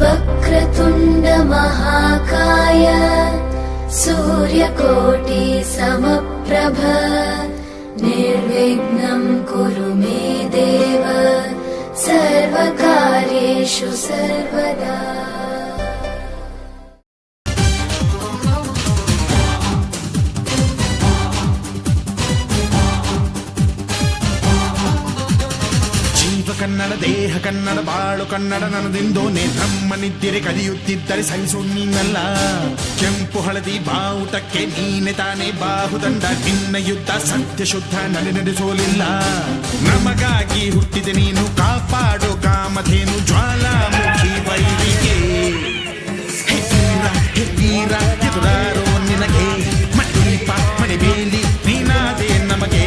वक्रतुण्ड महाकाय सूर्यकोटि समप्रभ निर्विघ्नं कुरु मे देव सर्वकार्येषु सर्वदा। ಕನ್ನಡ ದೇಹ ಕನ್ನಡ ಬಾಳು ಕನ್ನಡ ನನದಿಂದೋನೆ ನಮ್ಮ ನಿದ್ದಿರೆ ಕಲಿಯುತ್ತಿದ್ದರೆ ಸಹಿಸು ನೀನಲ್ಲ. ಕೆಂಪು ಹಳದಿ ಬಾವುಟಕ್ಕೆ ನೀನೆ ತಾನೇ ಬಾಹುದಂಡ, ನಿನ್ನ ಯುದ್ಧ ಸತ್ಯ ಶುದ್ಧ ನಡೆಸೋಲಿಲ್ಲ. ನಮಗಾಗಿ ಹುಟ್ಟಿದೆ ನೀನು ಕಾಪಾಡು ಕಾಮಧೇನು ಜ್ವಾಲಾಮುಖಿ ವೈರಿಗೆ. ವೀರ ಎದುರಾರೋ ನಿನಗೆ ಮದೀಪ ಮಣಿಬೇಲಿ ನೀನಾದೆ ನಮಗೆ.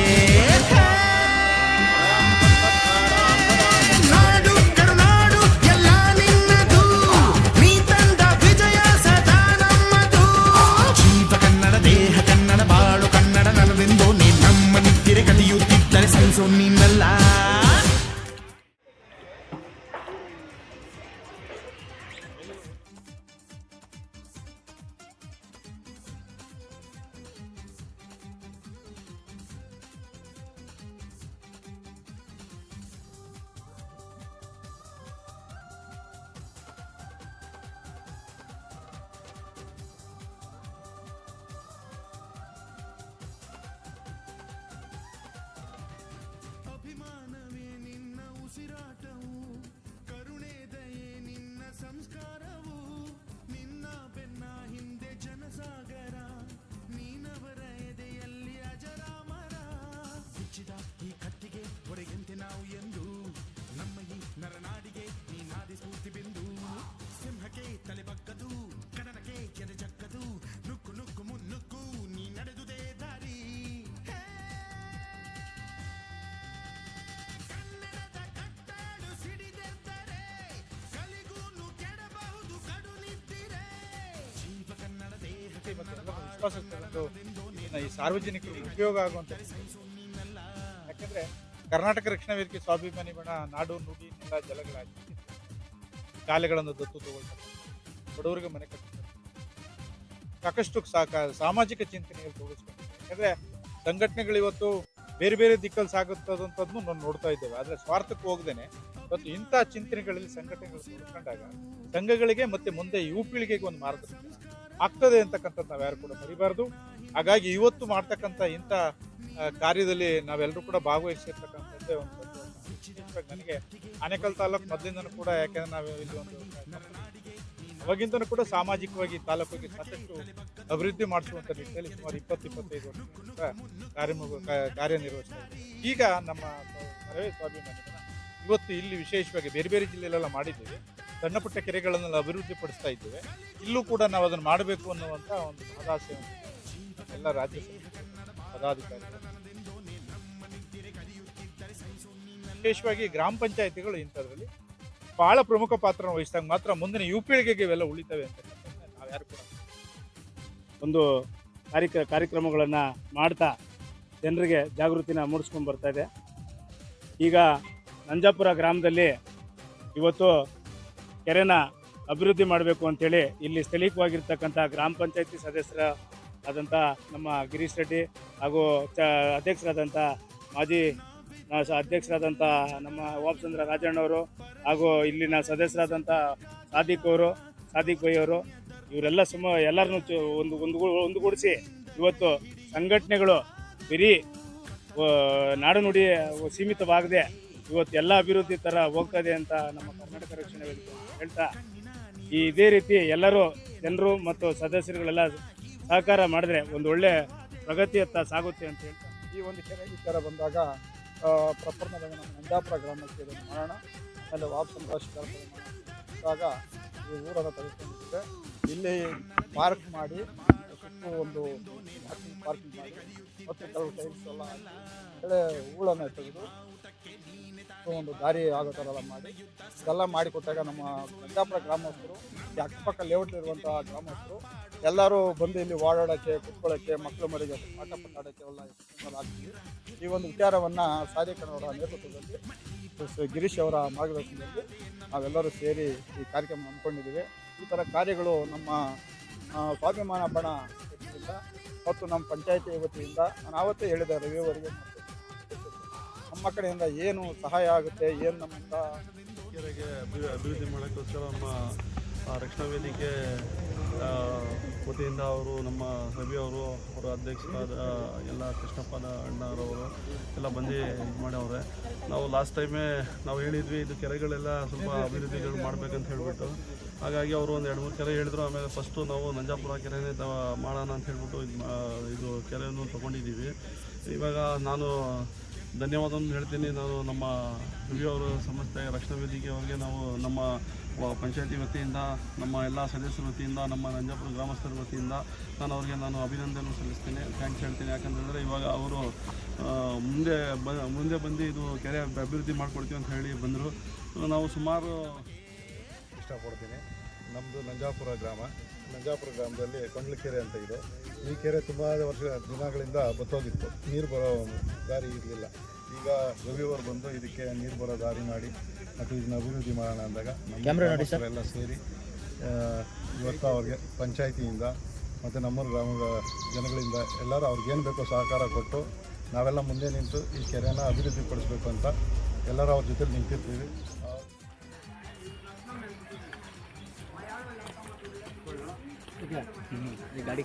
ನೀನಲ್ಲ ಅಭಿಮಾನವೇ ನಿನ್ನ ಉಸಿರಾಟವು, ಕರುಣೆ ದಯೆ ನಿನ್ನ ಸಂಸ್ಕಾರವು, ನಿನ್ನ ಬೆನ್ನ ಹಿಂದೆ ಜನಸಾಗರ, ನೀನವರ ಎದೆಯಲ್ಲಿ ಅಜರಾಮರ. ಬಿಚ್ಚಿದ ಈ ಕತ್ತಿಗೆ ಹೊರಗೆಂತೆ ನಾವು ಎಂದು, ನಮ್ಮ ಈ ನರನಾಡಿಗೆ ನೀನಾದಿ ಸ್ಫೂರ್ತಿ ಬಿಂದು. ಸಿಂಹಕ್ಕೆ ತಲೆ ಬಗ್ಗದು, ಕಡನಕ್ಕೆ ಕೆರೆ ಜಕ್ಕದು, ನುಕ್ಕು ನುಕ್ಕು ಮುನ್ನುಕ್ಕು ನೀ ನಡೆದುದೇ ದಾರಿ. ಈ ಸಾರ್ವಜನಿಕರು ಉಪಯೋಗ ಆಗುವಂತ, ಯಾಕಂದ್ರೆ ಕರ್ನಾಟಕ ರಕ್ಷಣಾ ವೇದಿಕೆ ಸ್ವಾಭಿಮಾನಿ ಬಣ ನಾಡು ನುಡಿ ನೆಲ ಜಲಗಳಾಗಿ ಶಾಲೆಗಳನ್ನು ದತ್ತು ತಗೊಳ್ತಾರೆ, ಬಡವರಿಗೆ ಮನೆ ಕಟ್ಟಿದ್ದಾರೆ, ಸಾಕಷ್ಟು ಸಾಮಾಜಿಕ ಚಿಂತನೆಯಲ್ಲಿ ತೊಡಗಿಸ್ಕೊಂಡಿದ್ದಾರೆ. ಯಾಕಂದ್ರೆ ಸಂಘಟನೆಗಳು ಇವತ್ತು ಬೇರೆ ಬೇರೆ ದಿಕ್ಕಲ್ಲಿ ಸಾಗುತ್ತದಂಥದ್ದನ್ನು ನಾವು ನೋಡ್ತಾ ಇದ್ದೇವೆ. ಆದರೆ ಸ್ವಾರ್ಥಕ್ಕೆ ಹೋಗದೇನೆ ಇವತ್ತು ಇಂಥ ಚಿಂತನೆಗಳಲ್ಲಿ ಸಂಘಟನೆಗಳು ತೊಡಕೊಂಡಾಗ ಸಂಘಗಳಿಗೆ ಮತ್ತೆ ಮುಂದೆ ಯುವ ಪೀಳಿಗೆಗೆ ಒಂದು ಮಾರ್ಗದರ್ಶನ ಆಗ್ತದೆ ಅಂತಕ್ಕಂಥದ್ದು ನಾವು ಯಾರು ಕೂಡ ಮರಿಬಾರ್ದು. ಹಾಗಾಗಿ ಇವತ್ತು ಮಾಡ್ತಕ್ಕಂಥ ಇಂಥ ಕಾರ್ಯದಲ್ಲಿ ನಾವೆಲ್ಲರೂ ಕೂಡ ಭಾಗವಹಿಸಿರ್ತಕ್ಕಂಥದ್ದೇ ಒಂದು ನನಗೆ ಆನೇಕಲ್ ತಾಲೂಕು ಮೊದಲಿಂದನೂ ಕೂಡ, ಯಾಕೆಂದ್ರೆ ನಾವು ಇಲ್ಲಿ ಒಂದು ಅವಾಗಿಂದನೂ ಕೂಡ ಸಾಮಾಜಿಕವಾಗಿ ತಾಲೂಕಿಗೆ ಸಾಕಷ್ಟು ಅಭಿವೃದ್ಧಿ ಮಾಡಿಸುವಂಥ ನಿಟ್ಟಿನಲ್ಲಿ ಸುಮಾರು 20-25 ವರ್ಷ ಕಾರ್ಯನಿರ್ವಹಿಸ್ತಾ ಇದ್ದೀವಿ. ಈಗ ನಮ್ಮ ಸ್ವಾಭಿಮಾನಿ ಇವತ್ತು ಇಲ್ಲಿ ವಿಶೇಷವಾಗಿ ಬೇರೆ ಬೇರೆ ಜಿಲ್ಲೆಯಲ್ಲೆಲ್ಲ ಮಾಡಿದ್ದೀವಿ. ಸಣ್ಣ ಪುಟ್ಟ ಕೆರೆಗಳನ್ನೆಲ್ಲ ಅಭಿವೃದ್ಧಿ ಪಡಿಸ್ತಾ ಇದ್ದೇವೆ. ಇಲ್ಲೂ ಕೂಡ ನಾವು ಅದನ್ನು ಮಾಡಬೇಕು ಅನ್ನುವಂಥ ಒಂದು ಮಹದಾಸೆ ಎಲ್ಲ ರಾಜ್ಯ ಪದಾಧಿಕಾರಿಗಳು, ವಿಶೇಷವಾಗಿ ಗ್ರಾಮ ಪಂಚಾಯಿತಿಗಳು ಇಂಥದ್ರಲ್ಲಿ ಬಹಳ ಪ್ರಮುಖ ಪಾತ್ರ ವಹಿಸಿದಾಗ ಮಾತ್ರ ಮುಂದಿನ ಯುವ ಪೀಳಿಗೆಗೆ ಇವೆಲ್ಲ ಉಳಿತವೆ ಅಂತ ನಾವು ಯಾರು ಕೂಡ ಒಂದು ಕಾರ್ಯಕ್ರಮಗಳನ್ನು ಮಾಡ್ತಾ ಜನರಿಗೆ ಜಾಗೃತಿನ ಮೂಡಿಸ್ಕೊಂಡು ಬರ್ತಾ ಇದೆ. ಈಗ ನಂಜಾಪುರ ಗ್ರಾಮದಲ್ಲಿ ಇವತ್ತು ಕೆರೆನ ಅಭಿವೃದ್ಧಿ ಮಾಡಬೇಕು ಅಂಥೇಳಿ ಇಲ್ಲಿ ಸ್ಥಳೀಯವಾಗಿರ್ತಕ್ಕಂಥ ಗ್ರಾಮ ಪಂಚಾಯತಿ ಸದಸ್ಯರಾದಂಥ ನಮ್ಮ ಗಿರೀಶ್ ರೆಡ್ಡಿ ಹಾಗೂ ಅಧ್ಯಕ್ಷರಾದಂಥ ಮಾಜಿ ಅಧ್ಯಕ್ಷರಾದಂಥ ನಮ್ಮ ವಾಪಚಂದ್ರ ರಾಜಣ್ಣವರು ಹಾಗೂ ಇಲ್ಲಿನ ಸದಸ್ಯರಾದಂಥ ಸಾದಿಕ್ ಬೈ ಅವರು ಇವರೆಲ್ಲ ಎಲ್ಲರನ್ನೂ ಒಂದುಗೂಡಿಸಿ ಇವತ್ತು ಸಂಘಟನೆಗಳು ಬರೀ ನಾಡು ನುಡಿ ಸೀಮಿತವಾಗದೆ ಇವತ್ತು ಎಲ್ಲ ಅಭಿವೃದ್ಧಿ ಥರ ಹೋಗ್ತದೆ ಅಂತ ನಮ್ಮ ಕರ್ನಾಟಕ ರಕ್ಷಣಾ ವೇದಿಕೆ ಹೇಳ್ತಾ, ಇದೇ ರೀತಿ ಎಲ್ಲರೂ ಜನರು ಮತ್ತು ಸದಸ್ಯರುಗಳೆಲ್ಲ ಸಹಕಾರ ಮಾಡಿದ್ರೆ ಒಂದು ಒಳ್ಳೆ ಪ್ರಗತಿಯತ್ತ ಸಾಗುತ್ತೆ ಅಂತ ಹೇಳ್ತಾ, ಈ ಒಂದು ಕೆರೆ ವಿಚಾರ ಬಂದಾಗ ಪ್ರಪ್ರಥಮವಾಗಿ ನಮ್ಮ ನಂಜಾಪುರ ಗ್ರಾಮಕ್ಕೆ ಇದನ್ನು ಮಾಡೋಣ, ಆಮೇಲೆ ವಾಪಚಂದ್ರ ಶಿಕಾರದಾಗ ಈ ಊರನ್ನು ತೆಗೆದುಕೊಂಡಿದ್ದೆ. ಇಲ್ಲಿ ಪಾರ್ಕ್ ಮಾಡಿ ಸುತ್ತು ಒಂದು ಪಾರ್ಕಿಂಗ್ ಮಾಡಿ ಮತ್ತು ಕೆಲವು ಟೈಲ್ಸ್ ಎಲ್ಲ ಒಳ್ಳೆ ಹೂಳನ್ನು ತೆಗೆದು ಒಂದು ದಾರಿ ಆಗೋ ಥರ ಎಲ್ಲ ಮಾಡಿ ಇದೆಲ್ಲ ಮಾಡಿಕೊಟ್ಟಾಗ ನಮ್ಮ ನಂಜಾಪುರ ಗ್ರಾಮಸ್ಥರು, ಈ ಅಕ್ಕಪಕ್ಕ ಲೇಔಟ್ಲಿರುವಂಥ ಗ್ರಾಮಸ್ಥರು ಎಲ್ಲರೂ ಬಂದು ಇಲ್ಲಿ ಓಡಾಡೋಕ್ಕೆ, ಕುತ್ಕೊಳ್ಳೋಕ್ಕೆ, ಮಕ್ಕಳು ಮರಿಗೆ ಪಾಠ ಆಡೋಕ್ಕೆ ಎಲ್ಲ ಆಗ್ತೀವಿ. ಈ ಒಂದು ವಿಚಾರವನ್ನು ಸಾಧಿಕನವರ ನೇತೃತ್ವದಲ್ಲಿ ಗಿರೀಶ್ ಅವರ ಮಾರ್ಗದರ್ಶನದಲ್ಲಿ ನಾವೆಲ್ಲರೂ ಸೇರಿ ಈ ಕಾರ್ಯಕ್ರಮ ಹಮ್ಮಿಕೊಂಡಿದ್ದೀವಿ. ಈ ಥರ ಕಾರ್ಯಗಳು ನಮ್ಮ ಸ್ವಾಭಿಮಾನ ಬಣ ವತಿಯಿಂದ ಮತ್ತು ನಮ್ಮ ಪಂಚಾಯಿತಿ ವತಿಯಿಂದ ನಾನು ಆವತ್ತೇ ಹೇಳಿದೆ ರವಿಯವರಿಗೆ ನಮ್ಮ ಕಡೆಯಿಂದ ಏನು ಸಹಾಯ ಆಗುತ್ತೆ, ಏನು ನಮ್ಮಿಂದ ಕೆರೆಗೆ ಅಭಿವೃದ್ಧಿ ಮಾಡೋಕ್ಕೋಸ್ಕರ ನಮ್ಮ ರಕ್ಷಣಾ ವೇದಿಕೆ ವತಿಯಿಂದ ಅವರು ನಮ್ಮ ರವಿ ಅವರು ಅವರ ಅಧ್ಯಕ್ಷರಾದ ಎಲ್ಲ ಕೃಷ್ಣಪ್ಪನ ಅಣ್ಣರವರು ಎಲ್ಲ ಬಂದು ಇದು ಮಾಡವ್ರೆ. ನಾವು ಲಾಸ್ಟ್ ಟೈಮೇ ನಾವು ಹೇಳಿದ್ವಿ ಇದು ಕೆರೆಗಳೆಲ್ಲ ಸ್ವಲ್ಪ ಅಭಿವೃದ್ಧಿಗಳು ಮಾಡಬೇಕಂತ ಹೇಳಿಬಿಟ್ಟು, ಹಾಗಾಗಿ ಅವರು ಒಂದು 2-3 ಕೆರೆ ಹೇಳಿದ್ರು. ಆಮೇಲೆ ಫಸ್ಟು ನಾವು ನಂಜಾಪುರ ಕೆರೆನೇ ಮಾಡೋಣ ಅಂತ ಹೇಳ್ಬಿಟ್ಟು ಇದು ಕೆರೆಯನ್ನು ತೊಗೊಂಡಿದ್ದೀವಿ. ಇವಾಗ ನಾನು ಧನ್ಯವಾದವನ್ನು ಹೇಳ್ತೀನಿ. ನಾನು ನಮ್ಮ ರವಿ ಅವರು ಸಂಸ್ಥೆ ರಕ್ಷಣಾ ವೇದಿಕೆ ಅವರಿಗೆ ನಾವು ನಮ್ಮ ಪಂಚಾಯತಿ ವತಿಯಿಂದ, ನಮ್ಮ ಎಲ್ಲ ಸದಸ್ಯರ ವತಿಯಿಂದ, ನಮ್ಮ ನಂಜಾಪುರ ಗ್ರಾಮಸ್ಥರ ವತಿಯಿಂದ ನಾನು ಅಭಿನಂದನೆ ಸಲ್ಲಿಸ್ತೇನೆ, ಥ್ಯಾಂಕ್ಸ್ ಹೇಳ್ತೀನಿ. ಯಾಕಂತಂದರೆ ಇವಾಗ ಅವರು ಮುಂದೆ ಬಂದು ಇದು ಕೆರೆ ಅಭಿವೃದ್ಧಿ ಮಾಡ್ಕೊಡ್ತೀವಿ ಅಂತ ಹೇಳಿ ಬಂದರು. ನಾವು ಸುಮಾರು ಇಷ್ಟಪಡ್ತೀನಿ. ನಮ್ಮದು ನಂಜಾಪುರ ಗ್ರಾಮದಲ್ಲಿ ಕೊಂಡ್ಲಕೆರೆ ಅಂತ ಇದೆ. ಈ ಕೆರೆ ತುಂಬ ದಿನಗಳಿಂದ ಬತ್ತೋಗಿತ್ತು, ನೀರು ಬರೋ ದಾರಿ ಇರಲಿಲ್ಲ. ಈಗ ರವಿಯವರು ಬಂದು ಇದಕ್ಕೆ ನೀರು ಬರೋ ದಾರಿ ಮಾಡಿ ಮತ್ತು ಇದನ್ನ ಅಭಿವೃದ್ಧಿ ಮಾಡೋಣ ಅಂದಾಗ ನಮ್ಮ ಎಲ್ಲ ಸೇರಿ ಇವತ್ತು ಅವ್ರಿಗೆ ಪಂಚಾಯಿತಿಯಿಂದ ಮತ್ತು ನಮ್ಮ ಗ್ರಾಮದ ಜನಗಳಿಂದ ಎಲ್ಲರೂ ಅವ್ರಿಗೇನು ಬೇಕೋ ಸಹಕಾರ ಕೊಟ್ಟು ನಾವೆಲ್ಲ ಮುಂದೆ ನಿಂತು ಈ ಕೆರೆನ ಅಭಿವೃದ್ಧಿ ಪಡಿಸ್ಬೇಕು ಅಂತ ಎಲ್ಲರೂ ಅವ್ರ ಜೊತೆಲಿ ನಿಂತಿರ್ತೀವಿ. ಗಾಡಿ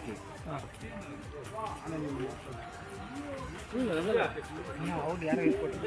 ಹೌದು ಯಾರು ಇಟ್ಕೊಟ್ಟು